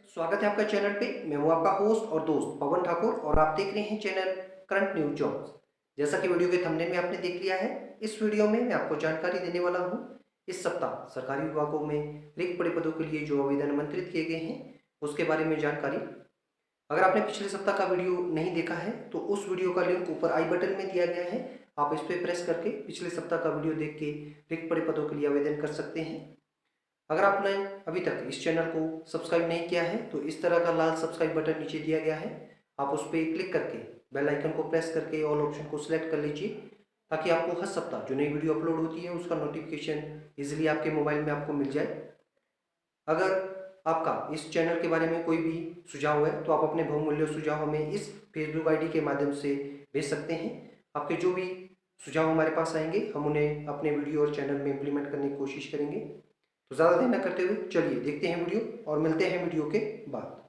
स्वागत है आपका चैनल पे। मैं हूं आपका होस्ट और दोस्त पवन ठाकुर और आप देख रहे हैं चैनल करंट न्यूज जॉब्स। जैसा कि वीडियो के थंबनेल में आपने देख लिया है, इस वीडियो में मैं आपको जानकारी देने वाला हूं। इस सप्ताह सरकारी विभागों में रिक्त पड़े पदों के लिए जो आवेदन आमंत्रित किए गए हैं उसके बारे में जानकारी। अगर आपने पिछले सप्ताह का वीडियो नहीं देखा है तो उस वीडियो का लिंक ऊपर आई बटन में दिया गया है। आप इस पर प्रेस करके पिछले सप्ताह का वीडियो देख के रिक्त पड़े पदों के लिए आवेदन कर सकते हैं। अगर आपने अभी तक इस चैनल को सब्सक्राइब नहीं किया है तो इस तरह का लाल सब्सक्राइब बटन नीचे दिया गया है। आप उस पर क्लिक करके बेल आइकन को प्रेस करके ऑल ऑप्शन को सिलेक्ट कर लीजिए, ताकि आपको हर सप्ताह जो नई वीडियो अपलोड होती है उसका नोटिफिकेशन इजीली आपके मोबाइल में आपको मिल जाए। अगर आपका इस चैनल के बारे में कोई भी सुझाव है तो आप अपने बहुमूल्य सुझाव हमें इस फेसबुक आईडी के माध्यम से भेज सकते हैं। आपके जो भी सुझाव हमारे पास आएंगे हम उन्हें अपने वीडियो और चैनल में इम्प्लीमेंट करने की कोशिश करेंगे। तो ज़्यादा देर न करते हुए चलिए देखते हैं वीडियो और मिलते हैं वीडियो के बाद।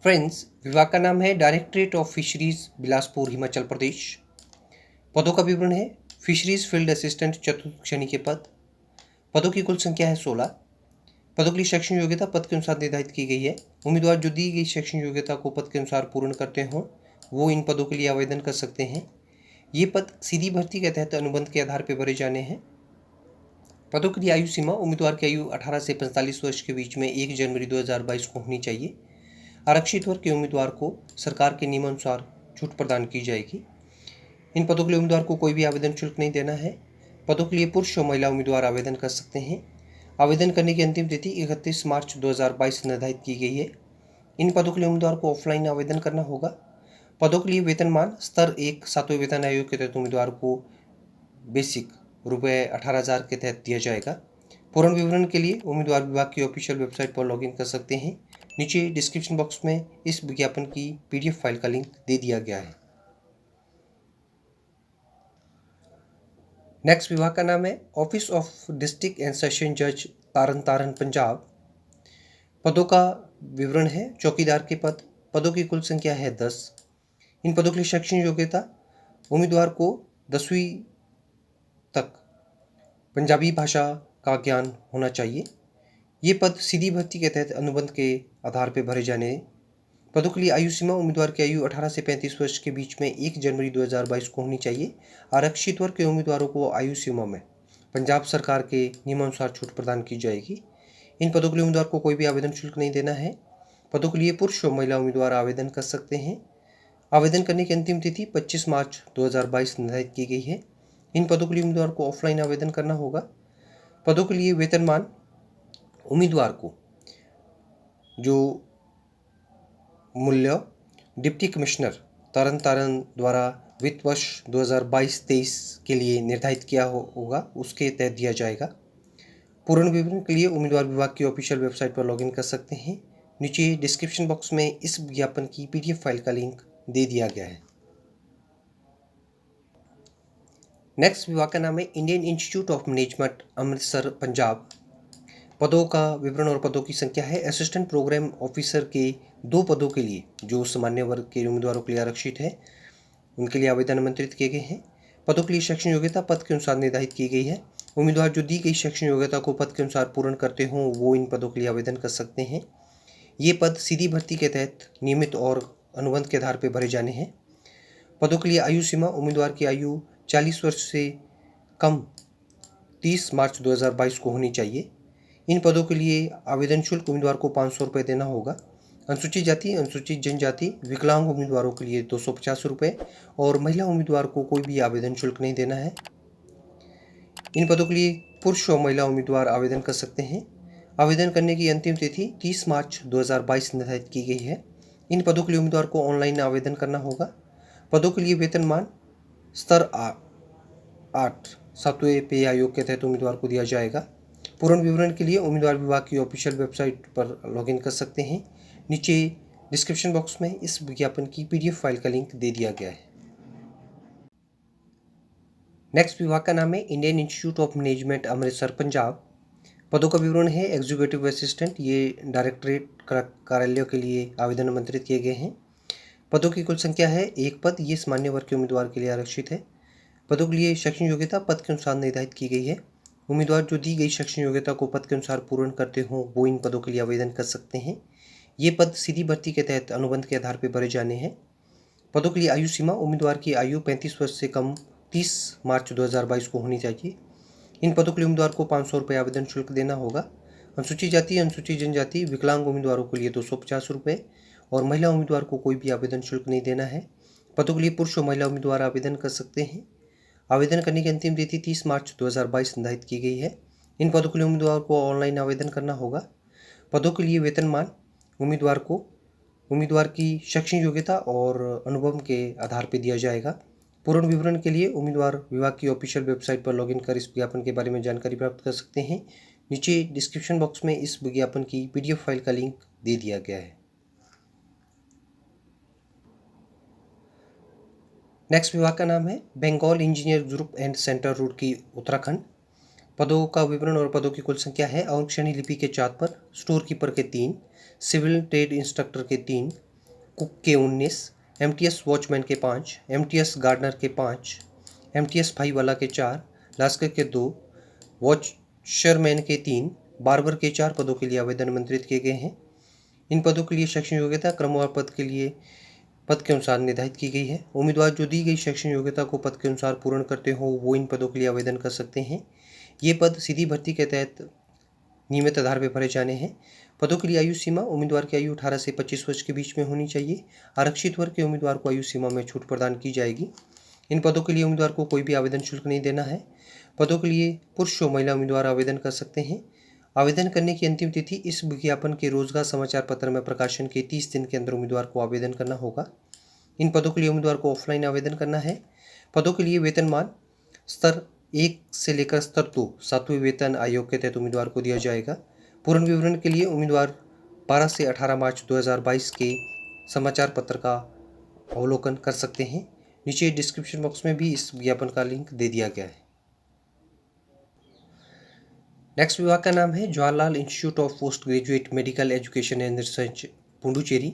फ्रेंड्स, विभाग का नाम है directorate of fisheries, Bilaspur, Himachal Pradesh. पदों का विवरण है फिशरीज फील्ड असिस्टेंट चतुर्थ श्रेणी के पद। पदों की कुल संख्या है 16। पदों के लिए शैक्षणिक योग्यता पद के अनुसार निर्धारित की गई है। उम्मीदवार जो दी गई शैक्षणिक योग्यता को पद के अनुसार पूर्ण करते हों वो इन पदों के लिए आवेदन कर सकते हैं। ये पद सीधी भर्ती के तहत अनुबंध के आधार पर भरे जाने हैं। पदों के लिए आयु सीमा उम्मीदवार की आयु 18 से 45 वर्ष के बीच में 1 जनवरी 2022 को होनी चाहिए। आरक्षित वर्ग के उम्मीदवार को सरकार के नियमानुसार छूट प्रदान की जाएगी। इन पदों के लिए उम्मीदवार को कोई भी आवेदन शुल्क नहीं देना है। पदों के लिए पुरुष और महिला उम्मीदवार आवेदन कर सकते हैं। आवेदन करने की अंतिम तिथि 31 मार्च 2022 निर्धारित की गई है। इन पदों के लिए उम्मीदवार को ऑफलाइन आवेदन करना होगा। पदों के लिए वेतनमान स्तर 1 सातवें वेतन आयोग के तहत उम्मीदवार को बेसिक रुपये 18,000 के तहत दिया जाएगा। पूर्ण विवरण के लिए उम्मीदवार विभाग की ऑफिशियल वेबसाइट पर लॉगिन कर सकते हैं। नीचे डिस्क्रिप्शन बॉक्स में इस विज्ञापन की पीडीएफ फाइल का लिंक दे दिया गया है। नेक्स्ट विभाग का नाम है office of district and session जज, तारन तारन, पंजाब। पदों का विवरण है चौकीदार के पद। पदों की कुल संख्या है 10। इन पदों के लिए शैक्षणिक योग्यता उम्मीदवार को 10वीं तक पंजाबी भाषा का ज्ञान होना चाहिए। ये पद सीधी भर्ती के तहत अनुबंध के आधार पर भरे जाने। पदों के लिए आयु सीमा उम्मीदवार की आयु 18 से 35 वर्ष के बीच में 1 जनवरी 2022 को होनी चाहिए। आरक्षित वर्ग के उम्मीदवारों को आयु सीमा में पंजाब सरकार के नियमानुसार छूट प्रदान की जाएगी। इन पदों के लिए उम्मीदवार को कोई भी आवेदन शुल्क नहीं देना है। पदों के लिए पुरुष और महिला उम्मीदवार आवेदन कर सकते हैं। आवेदन करने की अंतिम तिथि 25 मार्च 2022 निर्धारित की गई है। इन पदों के लिए उम्मीदवार को ऑफलाइन आवेदन करना होगा। पदों के लिए वेतनमान उम्मीदवार को जो मूल्य डिप्टी कमिश्नर तरन तारण द्वारा वित्त वर्ष 2022-23 के लिए निर्धारित किया होगा उसके तहत दिया जाएगा। पूर्ण विवरण के लिए उम्मीदवार विभाग की ऑफिशियल वेबसाइट पर लॉगिन कर सकते हैं। नीचे डिस्क्रिप्शन बॉक्स में इस विज्ञापन की पीडीएफ फाइल का लिंक दे दिया गया है। नेक्स्ट विभाग का नाम है Indian institute of management, Amritsar, Punjab. पदों का विवरण और पदों की संख्या है असिस्टेंट प्रोग्राम ऑफिसर के 2 पदों के लिए जो सामान्य वर्ग के उम्मीदवारों के लिए आरक्षित है, उनके लिए आवेदन आमंत्रित किए गए हैं। पदों के लिए शैक्षणिक योग्यता पद के अनुसार निर्धारित की गई है। उम्मीदवार जो दी गई शैक्षणिक योग्यता को पद के अनुसार पूर्ण करते हों वो इन पदों के लिए आवेदन कर सकते हैं। ये पद सीधी भर्ती के तहत नियमित और अनुबंध के आधार पर भरे जाने हैं। पदों के लिए आयु सीमा उम्मीदवार की आयु 40 वर्ष से कम 30 मार्च 2022 को होनी चाहिए। इन पदों के लिए आवेदन शुल्क उम्मीदवार को 500 रुपये देना होगा। अनुसूचित जाति, अनुसूचित जनजाति, विकलांग उम्मीदवारों के लिए 250 रुपये और महिला उम्मीदवार को कोई भी आवेदन शुल्क नहीं देना है। इन पदों के लिए पुरुष और महिला उम्मीदवार आवेदन कर सकते हैं। आवेदन करने की अंतिम तिथि 30 मार्च 2022 निर्धारित की गई है। इन पदों के लिए उम्मीदवार को ऑनलाइन आवेदन करना होगा। पदों के लिए वेतनमान स्तर 8 सातवें पे आयोग के तहत उम्मीदवार को दिया जाएगा। पूर्ण विवरण के लिए उम्मीदवार विभाग की ऑफिशियल वेबसाइट पर लॉगिन कर सकते हैं। नीचे डिस्क्रिप्शन बॉक्स में इस विज्ञापन की पीडीएफ फाइल का लिंक दे दिया गया है। नेक्स्ट विभाग का नाम है Indian institute of management, Amritsar, Punjab. पदों का विवरण है एग्जीक्यूटिव असिस्टेंट, ये डायरेक्टरेट कार्यालयों के लिए आवेदन आमंत्रित किए गए हैं। पदों की कुल संख्या है 1 पद, ये सामान्य वर्ग के उम्मीदवार के लिए आरक्षित है। पदों के लिए शैक्षणिक योग्यता पद के अनुसार निर्धारित की गई है। उम्मीदवार जो दी गई शैक्षणिक योग्यता को पद के अनुसार पूर्ण करते हों वो इन पदों के लिए आवेदन कर सकते हैं। ये पद सीधी भर्ती के तहत अनुबंध के आधार पर भरे जाने हैं। पदों के लिए आयु सीमा, उम्मीदवार की आयु 35 वर्ष से कम 30 मार्च 2022 को होनी चाहिए। इन पदों के लिए उम्मीदवार को 500 रुपये आवेदन शुल्क देना होगा। अनुसूचित जाति, अनुसूचित जनजाति, विकलांग उम्मीदवारों के लिए 250 रुपये और महिला उम्मीदवार को कोई भी आवेदन शुल्क नहीं देना है। पदों के लिए पुरुष और महिला उम्मीदवार आवेदन कर सकते हैं। आवेदन करने की अंतिम तिथि 30 मार्च 2022 निर्धारित की गई है। इन पदों के लिए उम्मीदवार को ऑनलाइन आवेदन करना होगा। पदों के लिए वेतनमान उम्मीदवार की शैक्षणिक योग्यता और अनुभव के आधार पर दिया जाएगा। पूर्ण विवरण के लिए उम्मीदवार विभाग की ऑफिशियल वेबसाइट पर लॉगिन कर इस विज्ञापन के बारे में जानकारी प्राप्त कर सकते हैं। नीचे डिस्क्रिप्शन बॉक्स में इस विज्ञापन की PDF फाइल का लिंक दे दिया गया है। नेक्स्ट विभाग का नाम है Bengal engineer group and centre Roorkee Uttarakhand. पदों का विवरण और पदों की कुल संख्या है। अंकक्षणी लिपि के 4 पद, स्टोर कीपर के 3, सिविल ट्रेड इंस्ट्रक्टर के 3, कुक के 19, MTS वॉचमैन के 5, MTS गार्डनर के 5, MTS भाई वाला के 4, लास्कर के 2, वॉचरमैन के 3, बार्बर के 4 पदों के लिए आवेदन आमंत्रित किए गए हैं। इन पदों के लिए शैक्षणिक योग्यता क्रमवार पद के लिए पद के अनुसार निर्धारित की गई है। उम्मीदवार जो दी गई शैक्षणिक योग्यता को पद के अनुसार पूर्ण करते हो वो इन पदों के लिए आवेदन कर सकते हैं। ये पद सीधी भर्ती के तहत नियमित आधार पर भरे जाने हैं। पदों के लिए आयु सीमा, उम्मीदवार की आयु 18 से 25 वर्ष के बीच में होनी चाहिए। आरक्षित वर्ग के उम्मीदवार को आयु सीमा में छूट प्रदान की जाएगी। इन पदों के लिए उम्मीदवार को कोई भी आवेदन शुल्क नहीं देना है। पदों के लिए पुरुष और महिला उम्मीदवार आवेदन कर सकते हैं। आवेदन करने की अंतिम तिथि इस विज्ञापन के रोजगार समाचार पत्र में प्रकाशन के 30 दिन के अंदर उम्मीदवार को आवेदन करना होगा। इन पदों के लिए उम्मीदवार को ऑफलाइन आवेदन करना है। पदों के लिए वेतनमान स्तर 1 से लेकर स्तर 2 7वें वेतन आयोग के तहत उम्मीदवार को दिया जाएगा। पूर्ण विवरण के लिए उम्मीदवार 12 से 18 मार्च 2022 के समाचार पत्र का अवलोकन कर सकते हैं। नीचे डिस्क्रिप्शन बॉक्स में भी इस विज्ञापन का लिंक दे दिया गया है। नेक्स्ट विभाग का नाम है Jawaharlal institute of post graduate medical education and research Puducherry.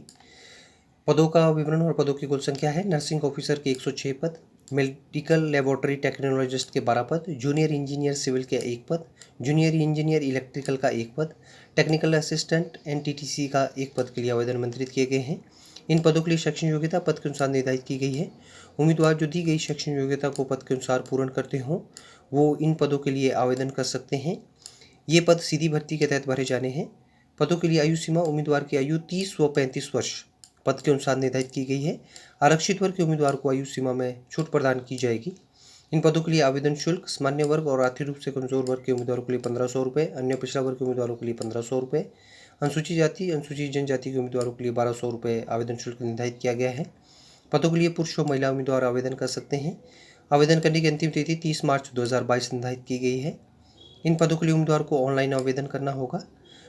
पदों का विवरण और पदों की कुल संख्या है। नर्सिंग ऑफिसर के 106 पद, मेडिकल लेबोरेटरी टेक्नोलॉजिस्ट के 12 पद, जूनियर इंजीनियर सिविल के 1 पद, जूनियर इंजीनियर इलेक्ट्रिकल का 1 पद, टेक्निकल असिस्टेंट NTTC का 1 पद के लिए आवेदन आमंत्रित किए गए हैं। इन पदों के लिए शैक्षणिक योग्यता पद के अनुसार निर्धारित की गई है। उम्मीदवार जो दी गई शैक्षणिक योग्यता को पद के अनुसार पूर्ण करते हों वो इन पदों के लिए आवेदन कर सकते हैं। ये पद सीधी भर्ती के तहत भरे जाने हैं। पदों के लिए आयु सीमा, उम्मीदवार की आयु 30 व 35 वर्ष पद के अनुसार निर्धारित की गई है। आरक्षित वर्ग के उम्मीदवार को आयु सीमा में छूट प्रदान की जाएगी। इन पदों के लिए आवेदन शुल्क सामान्य वर्ग और आर्थिक रूप से कमजोर वर्ग के उम्मीदवारों के लिए 1500 रुपये, अन्य पिछड़ा वर्ग के उम्मीदवारों के लिए 1500 रुपये, अनुसूचित जाति, अनुसूचित जनजाति के उम्मीदवारों के लिए 1200 रुपये आवेदन शुल्क निर्धारित किया गया है। पदों के लिए पुरुष और महिला उम्मीदवार आवेदन कर सकते हैं। आवेदन करने की अंतिम तिथि 30 मार्च 2022 निर्धारित की गई है। इन पदों के लिए उम्मीदवार को ऑनलाइन आवेदन करना होगा।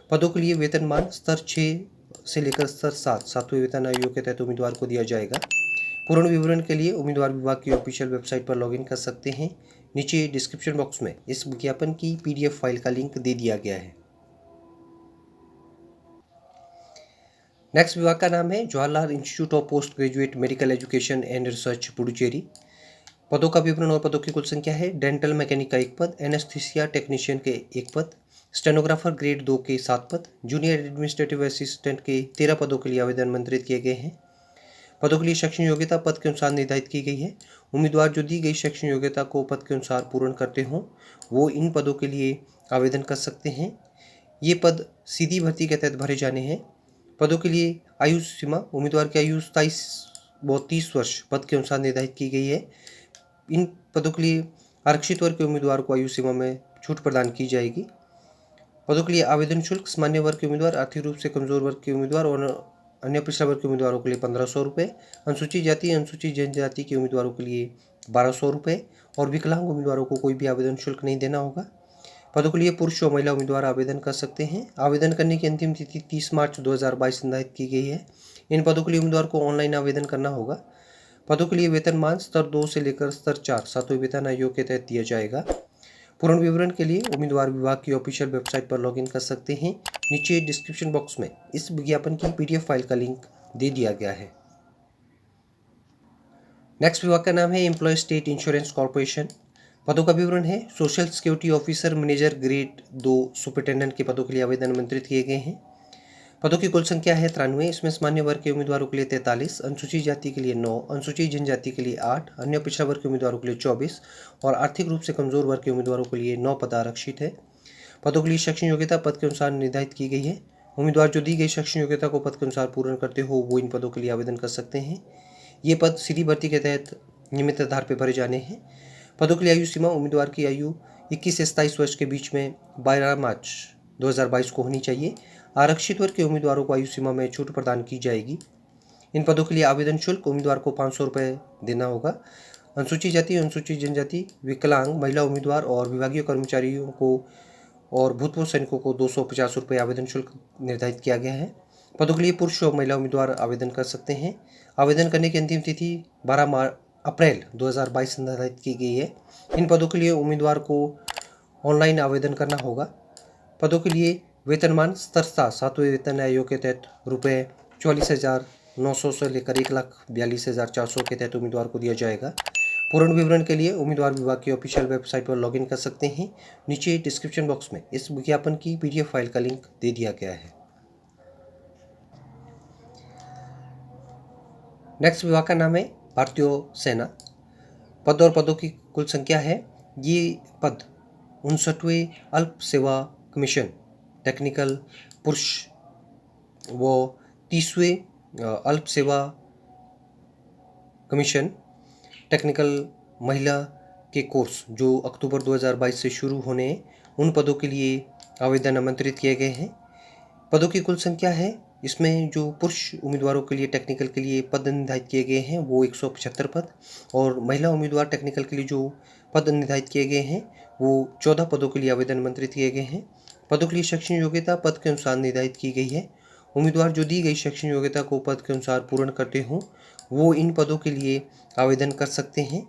पदों के लिए वेतनमान स्तर 6 से लेकर स्तर 7 7वें वेतन आयोग के तहत उम्मीदवार को दिया जाएगा। पूर्ण विवरण के लिए उम्मीदवार विभाग की ऑफिशियल वेबसाइट पर लॉगिन कर सकते हैं। नीचे डिस्क्रिप्शन बॉक्स में इस विज्ञापन की PDF फाइल का लिंक दे दिया गया है। नेक्स्ट विभाग का नाम है Jawaharlal institute of post graduate medical education and research Puducherry. पदों का विवरण और पदों की कुल संख्या है। डेंटल मैकेनिक का 1 पद, एनेस्थीसिया टेक्नीशियन के 1 पद, स्टेनोग्राफर ग्रेड 2 के 7 पद, जूनियर एडमिनिस्ट्रेटिव असिस्टेंट के 13 पदों के लिए आवेदन आमंत्रित किए गए हैं। पदों के लिए शैक्षणिक योग्यता पद के अनुसार निर्धारित की गई है। उम्मीदवार जो दी गई शैक्षणिक योग्यता को पद के अनुसार पूर्ण करते हों वो इन पदों के लिए आवेदन कर सकते हैं। ये पद सीधी भर्ती के तहत भरे जाने हैं। पदों के लिए आयु सीमा, उम्मीदवार की आयु 27 व 30 वर्ष पद के अनुसार निर्धारित की गई है। इन पदों के लिए आरक्षित वर्ग के उम्मीदवार को आयु सीमा में छूट प्रदान की जाएगी। पदों के लिए आवेदन शुल्क सामान्य वर्ग के उम्मीदवार, आर्थिक रूप से कमजोर वर्ग के उम्मीदवार और अन्य पिछड़ा वर्ग के उम्मीदवारों के लिए 1500 रुपये, अनुसूचित जाति, अनुसूचित जनजाति के उम्मीदवारों के लिए 1200 रुपये और विकलांग उम्मीदवारों को कोई भी आवेदन शुल्क नहीं देना होगा। पदों के लिए पुरुष और महिला उम्मीदवार आवेदन कर सकते हैं। आवेदन करने की अंतिम तिथि 30 मार्च 2022 निर्धारित की गई है। इन पदों के लिए उम्मीदवार को ऑनलाइन आवेदन करना होगा। पदों के लिए वेतनमान स्तर 2 से लेकर स्तर 4 7वें वेतन आयोग के तहत दिया जाएगा। पूर्ण विवरण के लिए उम्मीदवार विभाग की ऑफिशियल वेबसाइट पर लॉगिन कर सकते हैं। नीचे डिस्क्रिप्शन बॉक्स में इस विज्ञापन की PDF फाइल का लिंक दे दिया गया है। नेक्स्ट विभाग का नाम है एम्प्लॉय स्टेट इंश्योरेंस कॉर्पोरेशन। पदों का विवरण है social security officer manager grade 2 superintendent के पदों के लिए आवेदन आमंत्रित किए गए हैं। पदों की कुल संख्या है 93। इसमें सामान्य वर्ग के उम्मीदवारों के लिए 43, अनुसूचित जाति के लिए 9, अनुसूचित जनजाति के लिए 8, अन्य पिछड़ा वर्ग के उम्मीदवारों के लिए 24 और आर्थिक रूप से कमजोर वर्ग के उम्मीदवारों के लिए 9 पद आरक्षित है। पदों के लिए शैक्षणिक योग्यता पद के अनुसार निर्धारित की गई है। उम्मीदवार जो दी गई शैक्षणिक योग्यता को पद के अनुसार पूर्ण करते हो वो इन पदों के लिए आवेदन कर सकते हैं। ये पद सीधी भर्ती के तहत नियमित आधार पर भरे जाने हैं। पदों के लिए आयु सीमा उम्मीदवार की आयु 21 से 27 वर्ष के बीच में 12 मार्च 2022 को होनी चाहिए। आरक्षित वर्ग के उम्मीदवारों को आयु सीमा में छूट प्रदान की जाएगी। इन पदों के लिए आवेदन शुल्क उम्मीदवार को 500 रुपये देना होगा। अनुसूचित जाति, अनुसूचित जनजाति, विकलांग, महिला उम्मीदवार और विभागीय कर्मचारियों को और भूतपूर्व सैनिकों को 250 रुपये आवेदन शुल्क निर्धारित किया गया है। पदों के लिए पुरुष और महिला उम्मीदवार आवेदन कर सकते हैं। आवेदन करने की अंतिम तिथि 12 अप्रैल 2022 निर्धारित की गई है। इन पदों के लिए उम्मीदवार को ऑनलाइन आवेदन करना होगा। पदों के लिए वेतनमान स्तरता 7वें वेतन आयोग के तहत रुपये 44,900 से लेकर 1,42,400 के तहत उम्मीदवार को दिया जाएगा। पूर्ण विवरण के लिए उम्मीदवार विभाग की ऑफिशियल वेबसाइट पर लॉगिन कर सकते हैं। नीचे डिस्क्रिप्शन बॉक्स में इस विज्ञापन की पीडीएफ फाइल का लिंक दे दिया गया है। नेक्स्ट विभाग का नाम है भारतीय सेना। पद और पदों की कुल संख्या है। ये पद 59वें अल्प सेवा कमीशन टेक्निकल पुरुष व 30वें अल्प सेवा कमीशन टेक्निकल महिला के कोर्स जो अक्टूबर 2022 से शुरू होने उन पदों के लिए आवेदन आमंत्रित किए गए हैं। पदों की कुल संख्या है। इसमें जो पुरुष उम्मीदवारों के लिए टेक्निकल के लिए पद निर्धारित किए गए हैं वो 175 पद और महिला उम्मीदवार टेक्निकल के लिए जो पद निर्धारित किए गए हैं वो 14 पदों के लिए आवेदन आमंत्रित किए गए हैं। पदों के लिए शैक्षणिक योग्यता पद के अनुसार निर्धारित की गई है। उम्मीदवार जो दी गई शैक्षणिक योग्यता को पद के अनुसार पूर्ण करते हों वो इन पदों के लिए आवेदन कर सकते हैं।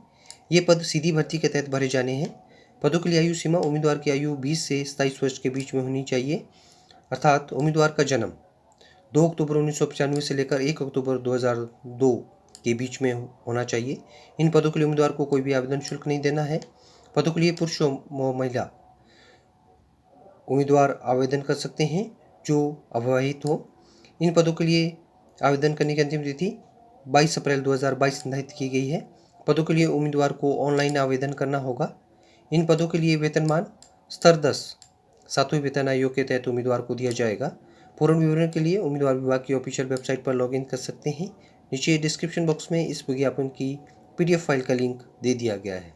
ये पद सीधी भर्ती के तहत भरे जाने हैं। पदों के लिए आयु सीमा उम्मीदवार की आयु 20 से 27 वर्ष के बीच में होनी चाहिए, अर्थात उम्मीदवार का जन्म 2 अक्टूबर 1995 से लेकर 1 अक्टूबर 2002 के बीच में होना चाहिए। इन पदों के लिए उम्मीदवार को कोई भी आवेदन शुल्क नहीं देना है। पदों के लिए पुरुष और महिला उम्मीदवार आवेदन कर सकते हैं जो अविवाहित हो। इन पदों के लिए आवेदन करने की अंतिम तिथि 22 अप्रैल 2022 निर्धारित की गई है। पदों के लिए उम्मीदवार को ऑनलाइन आवेदन करना होगा। इन पदों के लिए वेतनमान स्तर 10 7वें वेतन आयोग के तहत उम्मीदवार को दिया जाएगा। पूर्ण विवरण के लिए उम्मीदवार विभाग की ऑफिशियल वेबसाइट पर लॉगिन कर सकते हैं। नीचे डिस्क्रिप्शन बॉक्स में इस विज्ञापन की पीडीएफ फाइल का लिंक दे दिया गया है।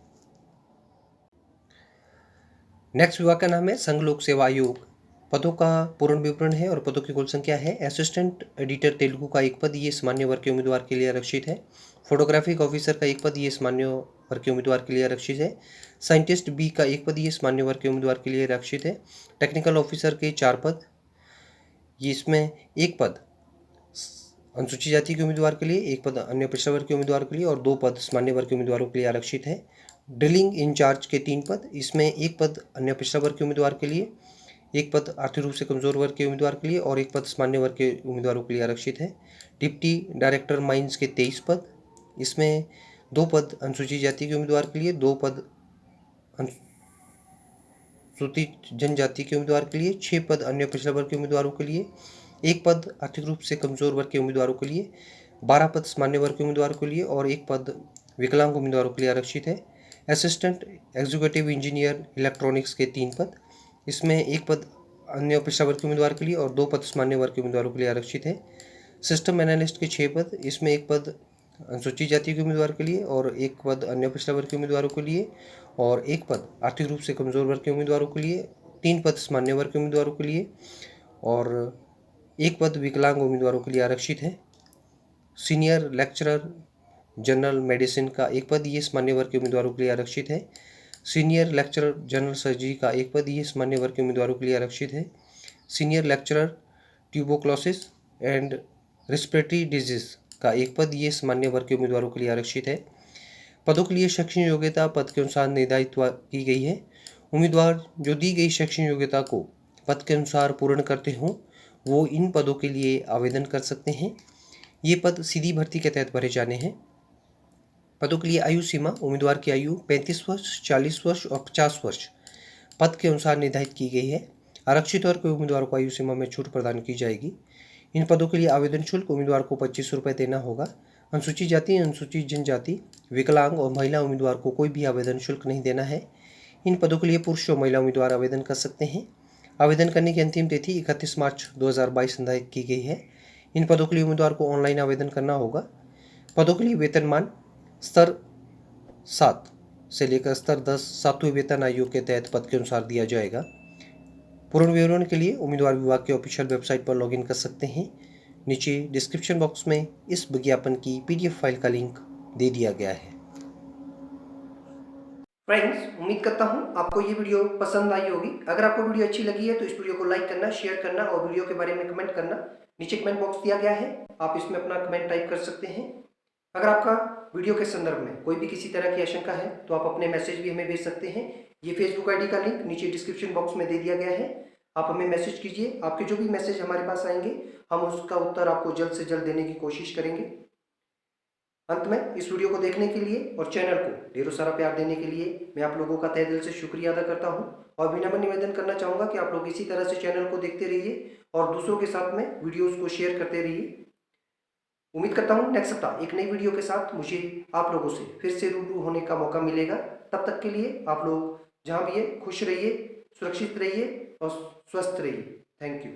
नेक्स्ट विभाग का नाम है संघ लोक सेवा आयोग। पदों का पूर्ण विवरण है और पदों की कुल संख्या है। असिस्टेंट एडिटर तेलुगु का एक पद, ये सामान्य वर्ग के उम्मीदवार के लिए आरक्षित है। फोटोग्राफिक ऑफिसर का एक पद, ये सामान्य वर्ग के उम्मीदवार के लिए आरक्षित है। साइंटिस्ट बी का एक पद, ये सामान्य वर्ग के उम्मीदवार के लिए आरक्षित है। टेक्निकल ऑफिसर के 4 पद, ये इसमें एक पद अनुसूचित जाति के उम्मीदवार के लिए, एक पद अन्य पिछड़ा वर्ग के उम्मीदवार के लिए और 2 पद सामान्य वर्ग के उम्मीदवारों के लिए आरक्षित है। ड्रिलिंग इंचार्ज के 3 पद, इसमें एक पद अन्य पिछड़ा वर्ग के उम्मीदवार के लिए, एक पद आर्थिक रूप से कमजोर वर्ग के उम्मीदवार के लिए और एक पद सामान्य वर्ग के उम्मीदवारों के लिए आरक्षित है। डिप्टी डायरेक्टर माइंस के 23 पद, इसमें 2 पद अनुसूचित जाति के उम्मीदवार के लिए, 2 पद अनुसूचित जनजाति के उम्मीदवार के लिए, 6 पद अन्य पिछड़ा वर्ग के उम्मीदवारों के लिए, एक पद आर्थिक रूप से कमजोर वर्ग के उम्मीदवारों के लिए, 12 पद सामान्य वर्ग के उम्मीदवारों के लिए और एक पद विकलांग उम्मीदवारों के लिए आरक्षित है। असिस्टेंट एग्जीक्यूटिव इंजीनियर इलेक्ट्रॉनिक्स के 3 पद, इसमें एक पद अन्य पिछड़ा वर्ग के उम्मीदवार के लिए और 2 पद सामान्य वर्ग के उम्मीदवारों के लिए आरक्षित है। सिस्टम एनालिस्ट के 6 पद, इसमें एक पद अनुसूचित जाति के उम्मीदवार के लिए और एक पद अन्य पिछड़ा वर्ग के उम्मीदवारों के लिए और एक पद आर्थिक रूप से कमजोर वर्ग के उम्मीदवारों के लिए, 3 पद सामान्य वर्ग के उम्मीदवारों के लिए और एक पद विकलांग उम्मीदवारों के लिए आरक्षित है। सीनियर लेक्चरर जनरल मेडिसिन का एक पद, ये सामान्य वर्ग के उम्मीदवारों के लिए आरक्षित है। सीनियर लेक्चरर जनरल सर्जरी का एक पद, ये सामान्य वर्ग के उम्मीदवारों के लिए आरक्षित है। Senior lecturer tuberculosis and respiratory disease का एक पद, ये सामान्य वर्ग के उम्मीदवारों के लिए आरक्षित है। पदों के लिए शैक्षणिक योग्यता पद के अनुसार निर्धारित की गई है। उम्मीदवार जो दी गई शैक्षणिक योग्यता को पद के अनुसार पूर्ण करते हों वो इन पदों के लिए आवेदन कर सकते हैं। ये पद सीधी भर्ती के तहत भरे जाने हैं। पदों के लिए आयु सीमा उम्मीदवार की आयु 35 वर्ष, 40 वर्ष और 50 वर्ष पद के अनुसार निर्धारित की गई है। आरक्षित वर्ग के उम्मीदवारों को आयु सीमा में छूट प्रदान की जाएगी। इन पदों के लिए आवेदन शुल्क उम्मीदवार को 25 रुपये देना होगा। अनुसूचित जाति, अनुसूचित जनजाति, विकलांग और महिला उम्मीदवार को कोई भी आवेदन शुल्क नहीं देना है। इन पदों के लिए पुरुष और महिला उम्मीदवार आवेदन कर सकते हैं। आवेदन करने की अंतिम तिथि 31 मार्च 2022 निर्धारित की गई है। इन पदों के लिए उम्मीदवार को ऑनलाइन आवेदन करना होगा। पदों के लिए वेतनमान स्तर 7 से लेकर स्तर 10 सातवें वेतन आयोग के तहत पद के अनुसार दिया जाएगा। पूर्ण विवरण के लिए उम्मीदवार विभाग के ऑफिशियल वेबसाइट पर लॉगिन कर सकते हैं। नीचे डिस्क्रिप्शन बॉक्स में इस विज्ञापन की PDF फाइल का लिंक दे दिया गया है। फ्रेंड्स, उम्मीद करता हूं आपको ये वीडियो पसंद आई होगी। अगर आपको वीडियो अच्छी लगी है तो इस वीडियो को लाइक करना, शेयर करना और वीडियो के बारे में कमेंट करना। नीचे कमेंट बॉक्स दिया गया है, आप इसमें अपना कमेंट टाइप कर सकते हैं। अगर आपका वीडियो के संदर्भ में कोई भी किसी तरह की आशंका है तो आप अपने मैसेज भी हमें भेज सकते हैं। ये फेसबुक आईडी का लिंक नीचे डिस्क्रिप्शन बॉक्स में दे दिया गया है, आप हमें मैसेज कीजिए। आपके जो भी मैसेज हमारे पास आएंगे हम उसका उत्तर आपको जल्द से जल्द देने की कोशिश करेंगे। अंत में इस वीडियो को देखने के लिए और चैनल को ढेरों सारा प्यार देने के लिए मैं आप लोगों का तहे दिल से शुक्रिया अदा करता हूं और विनम्र निवेदन करना चाहूँगा कि आप लोग इसी तरह से चैनल को देखते रहिए और दूसरों के साथ में वीडियोज़ को शेयर करते रहिए। उम्मीद करता हूँ नेक्स्ट सप्ताह एक नई वीडियो के साथ मुझे आप लोगों से फिर से रूबरू होने का मौका मिलेगा। तब तक के लिए आप लोग जहाँ भी है खुश रहिए, सुरक्षित रहिए और स्वस्थ रहिए। Thank you.